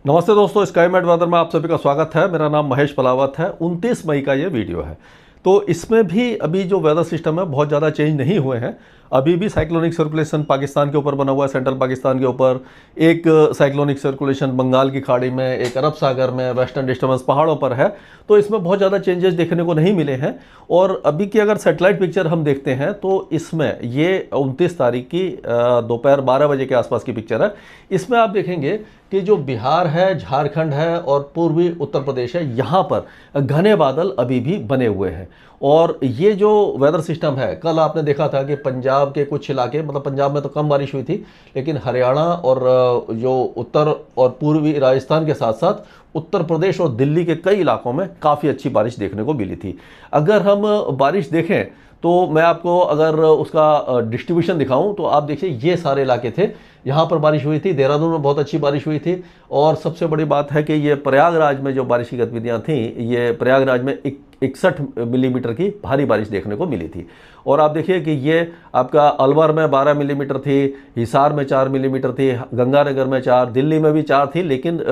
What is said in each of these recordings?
नमस्ते दोस्तों, sky mat weather में आप सभी का स्वागत है। मेरा नाम महेश पलावत है। 29 मई का ये वीडियो है। तो इसमें भी अभी जो वेदर सिस्टम है बहुत ज़्यादा चेंज नहीं हुए हैं। अभी भी साइक्लोनिक सर्कुलेशन पाकिस्तान के ऊपर बना हुआ है, सेंट्रल पाकिस्तान के ऊपर एक साइक्लोनिक सर्कुलेशन बंगाल की खाड़ी में, एक अरब सागर में, वेस्टर्न डिस्टर्बेंस पहाड़ों पर है। तो इसमें बहुत ज़्यादा चेंजेस देखने को नहीं मिले हैं। और अभी की अगर सैटेलाइट पिक्चर हम देखते हैं तो इसमें ये 29 तारीख की दोपहर 12 बजे के आसपास की पिक्चर है। इसमें आप देखेंगे कि जो बिहार है, झारखंड है और पूर्वी उत्तर प्रदेश है, यहाँ पर घने बादल अभी भी बने हुए हैं। और ये जो वेदर सिस्टम है, कल आपने देखा था कि पंजाब के कुछ इलाके, मतलब पंजाब में तो कम बारिश हुई थी, लेकिन हरियाणा और जो उत्तर और पूर्वी राजस्थान के साथ साथ उत्तर प्रदेश और दिल्ली के कई इलाकों में काफ़ी अच्छी बारिश देखने को मिली थी। अगर हम बारिश देखें तो मैं आपको अगर उसका डिस्ट्रीब्यूशन दिखाऊं तो आप देखिए ये सारे इलाके थे, यहाँ पर बारिश हुई थी। देहरादून में बहुत अच्छी बारिश हुई थी। और सबसे बड़ी बात है कि ये प्रयागराज में जो बारिश की गतिविधियाँ थीं, ये प्रयागराज में 61 मिलीमीटर की भारी बारिश देखने को मिली थी। और आप देखिए कि ये आपका अलवर में 12 मिलीमीटर थी, हिसार में 4 मिलीमीटर थी, गंगानगर में 4, दिल्ली में भी 4 थी। लेकिन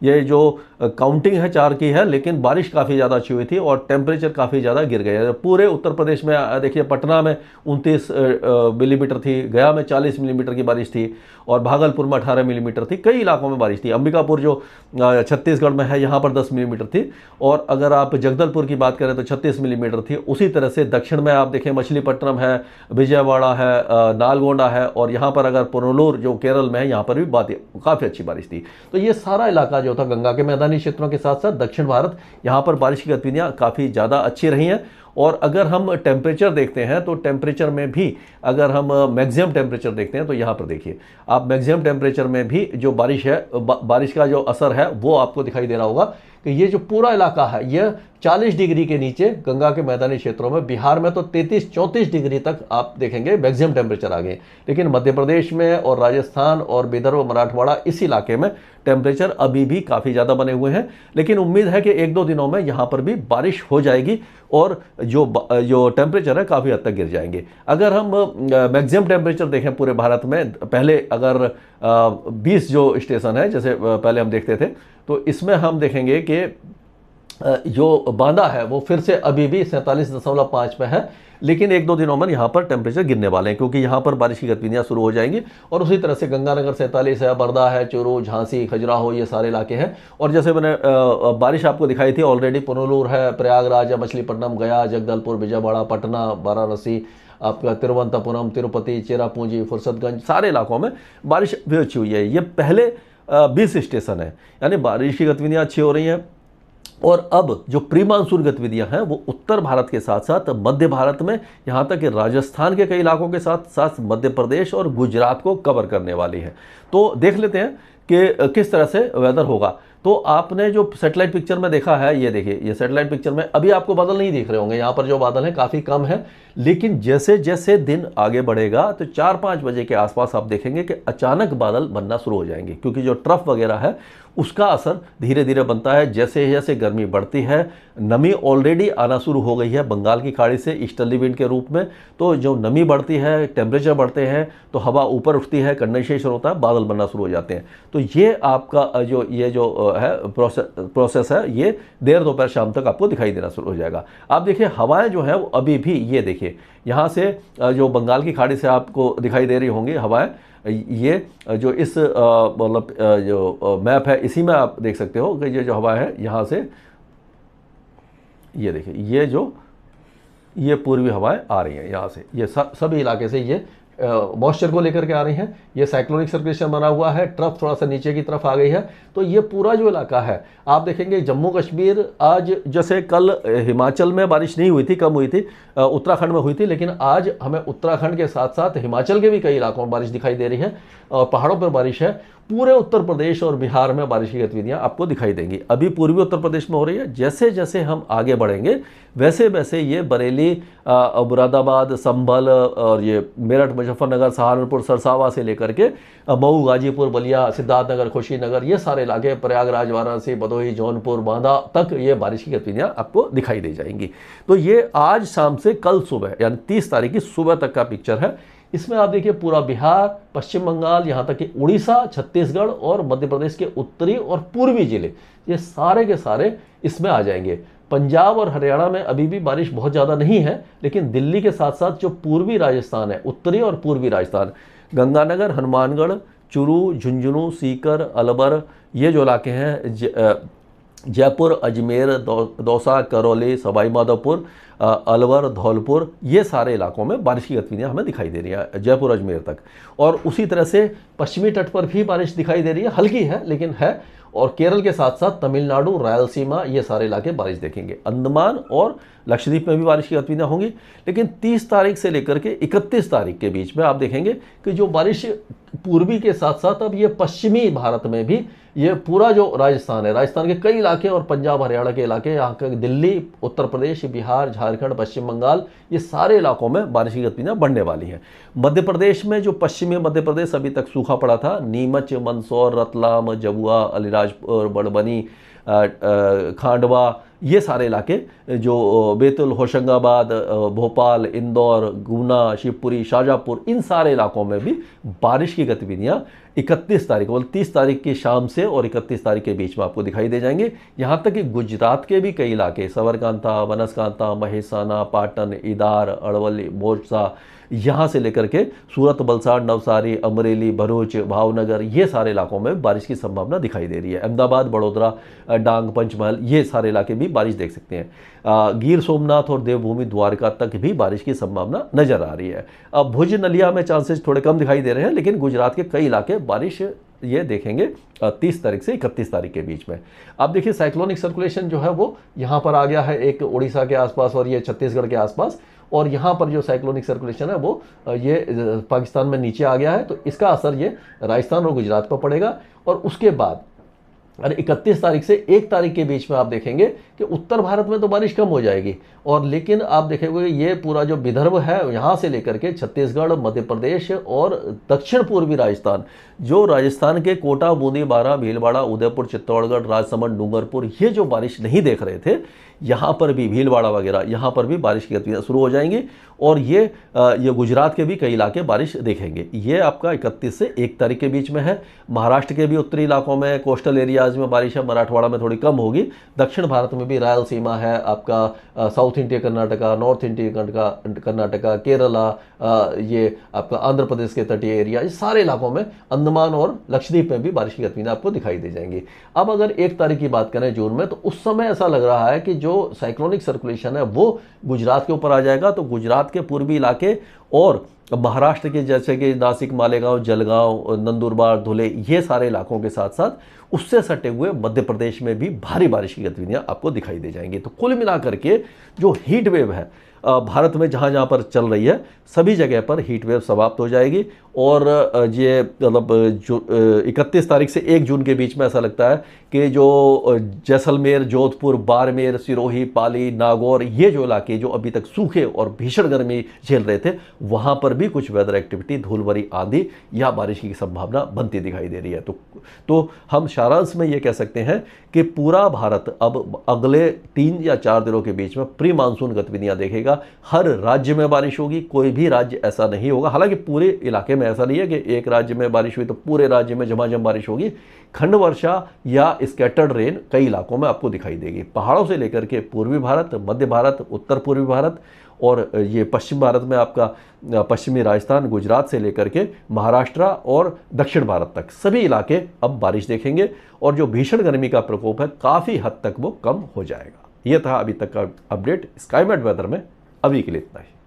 ये जो काउंटिंग है 4 की है, लेकिन बारिश काफ़ी ज़्यादा अच्छी हुई थी और टेम्परेचर काफ़ी ज़्यादा गिर गए। पूरे उत्तर प्रदेश में देखिए, पटना में 29 मिलीमीटर थी, गया में 40 मिलीमीटर की बारिश थी और भागलपुर में 18 मिलीमीटर थी। कई इलाकों में बारिश थी। अंबिकापुर जो छत्तीसगढ़ में है, यहाँ पर 10 मिलीमीटर थी। और अगर आप जगदलपुर की बात करें तो 36 मिलीमीटर थी। उसी तरह से दक्षिण में आप देखें, मछलीपट्टनम है, विजयवाड़ा है, नालगोंडा है, और यहाँ पर अगर पुनलूर जो केरल में है, यहाँ पर भी काफ़ी अच्छी बारिश थी। तो ये सारा इलाका जो था गंगा के मैदानी क्षेत्रों के साथ साथ दक्षिण भारत, यहाँ पर बारिश की गतिविधियाँ काफ़ी ज़्यादा अच्छी रही हैं। और अगर हम टेम्परेचर देखते हैं तो टेम्परेचर में भी अगर हम मैक्सिमम टेम्परेचर देखते हैं तो यहाँ पर देखिए आप, मैक्सिमम टेम्परेचर में भी जो बारिश है, बारिश का जो असर है वो आपको दिखाई दे रहा होगा कि ये जो पूरा इलाका है यह 40 डिग्री के नीचे गंगा के मैदानी क्षेत्रों में। बिहार में तो 33-34 डिग्री तक आप देखेंगे मैक्सिमम टेम्परेचर आ गए। लेकिन मध्य प्रदेश में और राजस्थान और विदर्भ, मराठवाड़ा, इस इलाके में टेम्परेचर अभी भी काफ़ी ज़्यादा बने हुए हैं। लेकिन उम्मीद है कि 1-2 दिनों में यहाँ पर भी बारिश हो जाएगी और जो टेम्परेचर है काफ़ी हद तक गिर जाएंगे। अगर हम मैक्सिमम टेम्परेचर देखें पूरे भारत में, पहले अगर 20 जो स्टेशन है जैसे पहले हम देखते थे, तो इसमें हम देखेंगे कि जो बांदा है वो फिर से अभी भी 47.5 पे है। लेकिन 1-2 दिनों में यहाँ पर टेम्परेचर गिरने वाले हैं क्योंकि यहाँ पर बारिश की गतिविधियाँ शुरू हो जाएंगी। और उसी तरह से गंगानगर 47 है, बर्दा है, चूरू, झांसी, खजुराहो, ये सारे इलाके हैं। और जैसे मैंने बारिश आपको दिखाई थी ऑलरेडी, पुनलूर है, प्रयागराज है, मछलीपट्टनम, गया, जगदलपुर, विजयवाड़ा, पटना, वाराणसी, आपका तिरुवनंतपुरम, तिरुपति, चेरापूंजी, फुर्सतगंज, सारे इलाकों में बारिश भी अच्छी हुई है। ये पहले 20 स्टेशन है, यानी बारिश की गतिविधियाँ अच्छी हो रही हैं। और अब जो प्री मानसून गतिविधियां हैं वो उत्तर भारत के साथ साथ मध्य भारत में, यहाँ तक कि राजस्थान के कई इलाकों के साथ साथ मध्य प्रदेश और गुजरात को कवर करने वाली है। तो देख लेते हैं कि किस तरह से वेदर होगा। तो आपने जो सैटेलाइट पिक्चर में देखा है, ये देखिए, ये सैटेलाइट पिक्चर में अभी आपको बादल नहीं दिख रहे होंगे, यहाँ पर जो बादल हैं काफ़ी कम है। लेकिन जैसे जैसे दिन आगे बढ़ेगा तो 4-5 बजे के आसपास आप देखेंगे कि अचानक बादल बनना शुरू हो जाएंगे, क्योंकि जो ट्रफ वगैरह है उसका असर धीरे धीरे बनता है। जैसे जैसे गर्मी बढ़ती है, नमी ऑलरेडी आना शुरू हो गई है बंगाल की खाड़ी से ईस्टर्ली विंड के रूप में। तो जो नमी बढ़ती है, टेम्परेचर बढ़ते हैं, तो हवा ऊपर उठती है, कंडेंसेशन होता है, बादल बनना शुरू हो जाते हैं। तो ये आपका जो है प्रोसेस है, ये देर दोपहर शाम तक आपको दिखाई देना शुरू हो जाएगा। आप देखिए हवाएं जो है वो अभी भी, ये देखिए यहाँ से जो बंगाल की खाड़ी से आपको दिखाई दे रही होंगी हवाएं, ये जो इस मतलब जो मैप है इसी में आप देख सकते हो कि ये जो हवा है यहाँ से, ये देखिए, ये पूर्वी हवाएं आ रही हैं यहाँ से, ये सभी इलाके से ये मॉइस्चर को लेकर के आ रही हैं। ये साइक्लोनिक सर्कुलेशन बना हुआ है, ट्रफ थोड़ा सा नीचे की तरफ आ गई है। तो ये पूरा जो इलाका है, आप देखेंगे जम्मू कश्मीर, आज जैसे कल हिमाचल में बारिश नहीं हुई थी, कम हुई थी, उत्तराखंड में हुई थी, लेकिन आज हमें उत्तराखंड के साथ साथ हिमाचल के भी कई इलाकों में बारिश दिखाई दे रही है और पहाड़ों पर बारिश है। पूरे उत्तर प्रदेश और बिहार में बारिश की गतिविधियां आपको दिखाई देंगी। अभी पूर्वी उत्तर प्रदेश में हो रही है। जैसे जैसे हम आगे बढ़ेंगे वैसे वैसे ये बरेली, मुरादाबाद, संभल और ये मेरठ, मुजफ्फरनगर, सहारनपुर, सरसावा से लेकर के मऊ, गाजीपुर, बलिया, सिद्धार्थनगर, खुशीनगर, ये सारे इलाके, प्रयागराज, वाराणसी, भदोही, जौनपुर, बांदा तक ये बारिश की गतिविधियां आपको दिखाई दे जाएंगी। तो ये आज शाम से कल सुबह यानी 30 तारीख की सुबह तक का पिक्चर है। इसमें आप देखिए पूरा बिहार, पश्चिम बंगाल, यहाँ तक कि उड़ीसा, छत्तीसगढ़ और मध्य प्रदेश के उत्तरी और पूर्वी जिले, ये सारे के सारे इसमें आ जाएंगे। पंजाब और हरियाणा में अभी भी बारिश बहुत ज़्यादा नहीं है, लेकिन दिल्ली के साथ साथ जो पूर्वी राजस्थान है, उत्तरी और पूर्वी राजस्थान, गंगानगर, हनुमानगढ़, चुरू, झुंझुनू, सीकर, अलवर, ये जो इलाके हैं, जयपुर, अजमेर, दौसा, करौली, सवाई माधोपुर, अलवर, धौलपुर, ये सारे इलाकों में बारिश की गतिविधियां हमें दिखाई दे रही है, जयपुर अजमेर तक। और उसी तरह से पश्चिमी तट पर भी बारिश दिखाई दे रही है, हल्की है लेकिन है। और केरल के साथ साथ तमिलनाडु, रायलसीमा, ये सारे इलाके बारिश देखेंगे। अंडमान और लक्षद्वीप में भी बारिश की गतिविधियां होंगी। लेकिन 30 तारीख से लेकर के 31 तारीख के बीच में आप देखेंगे कि जो बारिश पूर्वी के साथ साथ अब ये पश्चिमी भारत में भी, ये पूरा जो राजस्थान है, राजस्थान के कई इलाके और पंजाब हरियाणा के इलाके, यहाँ के दिल्ली, उत्तर प्रदेश, बिहार, झारखंड, पश्चिम बंगाल, ये सारे इलाकों में बारिश की गतिविधियां बढ़ने वाली हैं। मध्य प्रदेश में जो पश्चिमी मध्य प्रदेश अभी तक सूखा पड़ा था, नीमच, मंदसौर, रतलाम, जबुआ, अलीराजपुर, बड़बनी, खांडवा, ये सारे इलाके, जो बैतूल, होशंगाबाद, भोपाल, इंदौर, गुना, शिवपुरी, शाजापुर, इन सारे इलाकों में भी बारिश की गतिविधियां 31 तारीख, मतलब 30 तारीख की शाम से और 31 तारीख के बीच में आपको दिखाई दे जाएंगे। यहां तक कि गुजरात के भी कई इलाके, साबरकांठा, बनासकांठा, महेसाना, पाटन, इदार, अरवली, मोरसा, यहाँ से लेकर के सूरत, वलसाड़, नवसारी, अमरेली, भरूच, भावनगर, ये सारे इलाकों में बारिश की संभावना दिखाई दे रही है। अहमदाबाद, बड़ोदरा, डांग, पंचमहल, ये सारे इलाके भी बारिश देख सकते हैं। गिर सोमनाथ और देवभूमि द्वारका तक भी बारिश की संभावना नजर आ रही है। अब भुज, नलिया में चांसेस थोड़े कम दिखाई दे रहे हैं, लेकिन गुजरात के कई इलाके बारिश ये देखेंगे 30 तारीख से 31 तारीख के बीच में। अब देखिए साइक्लोनिक सर्कुलेशन जो है वो यहाँ पर आ गया है, एक उड़ीसा के आसपास और ये छत्तीसगढ़ के आसपास, और यहाँ पर जो साइक्लोनिक सर्कुलेशन है वो ये पाकिस्तान में नीचे आ गया है। तो इसका असर ये राजस्थान और गुजरात पर पड़ेगा। और उसके बाद 31 तारीख से 1 तारीख के बीच में आप देखेंगे कि उत्तर भारत में तो बारिश कम हो जाएगी, और लेकिन आप देखेंगे ये पूरा जो विदर्भ है, यहाँ से लेकर के छत्तीसगढ़, मध्य प्रदेश और दक्षिण पूर्वी राजस्थान, जो राजस्थान के कोटा, बूंदी, बारां, भीलवाड़ा, उदयपुर, चित्तौड़गढ़, राजसमंद, डूंगरपुर, ये जो बारिश नहीं देख रहे थे, यहाँ पर भी भीलवाड़ा वगैरह, यहाँ पर भी बारिश की गतिविधियाँ शुरू हो जाएंगी। और ये गुजरात के भी कई इलाके बारिश देखेंगे। ये आपका 31 से 1 तारीख के बीच में है। महाराष्ट्र के भी उत्तरी इलाकों में, कोस्टल एरियाज में बारिश है, मराठवाड़ा में थोड़ी कम होगी। दक्षिण भारत में भी रायलसीमा है, आपका south India Karnataka, north India Karnataka, Kerala, ये आपका आंध्र प्रदेश के तटीय एरिया, इस सारे इलाकों में, अंडमान और लक्षद्वीप में भी बारिश की गतिविधियां आपको दिखाई दे जाएंगी। अब अगर 1 तारीख की बात करें जून में, तो उस समय ऐसा लग रहा है कि जो साइक्लोनिक सर्कुलेशन है वो गुजरात के ऊपर आ जाएगा। तो गुजरात के पूर्वी इलाके और महाराष्ट्र के जैसे कि नासिक, मालेगांव, जलगांव, नंदुरबार, धुले, ये सारे इलाकों के साथ साथ उससे सटे हुए मध्य प्रदेश में भी भारी बारिश की गतिविधियां आपको दिखाई दे जाएंगी। तो कुल मिलाकर के जो हीट वेव है भारत में जहाँ जहाँ पर चल रही है, सभी जगह पर हीट वेव समाप्त हो जाएगी। और ये मतलब जो 31 तारीख से 1 जून के बीच में ऐसा लगता है कि जो जैसलमेर, जोधपुर, बाड़मेर, सिरोही, पाली, नागौर, ये जो इलाके जो अभी तक सूखे और भीषण गर्मी झेल रहे थे, वहाँ पर भी कुछ वेदर एक्टिविटी, धूल भरी आंधी या बारिश की संभावना बनती दिखाई दे रही है। तो हम सारांश में ये कह सकते हैं कि पूरा भारत अब अगले 3 या 4 दिनों के बीच में प्री मानसून गतिविधियां देखेगा। हर राज्य में बारिश होगी, कोई भी राज्य ऐसा नहीं होगा, हालांकि पूरे इलाके में ऐसा नहीं है कि एक राज्य में बारिश हुई तो पूरे राज्य में झमाझम बारिश होगी। खंड वर्षा या स्कैटर्ड रेन कई इलाकों में आपको दिखाई देगी। पहाड़ों से लेकर के पूर्वी भारत, मध्य भारत, उत्तर पूर्वी भारत और ये पश्चिम भारत में आपका पश्चिमी राजस्थान, गुजरात से लेकर के महाराष्ट्र और दक्षिण भारत तक सभी इलाके अब बारिश देखेंगे। और जो भीषण गर्मी का प्रकोप है काफ़ी हद तक वो कम हो जाएगा। ये था अभी तक का अपडेट स्काईमेट वेदर में। अभी के लिए इतना ही।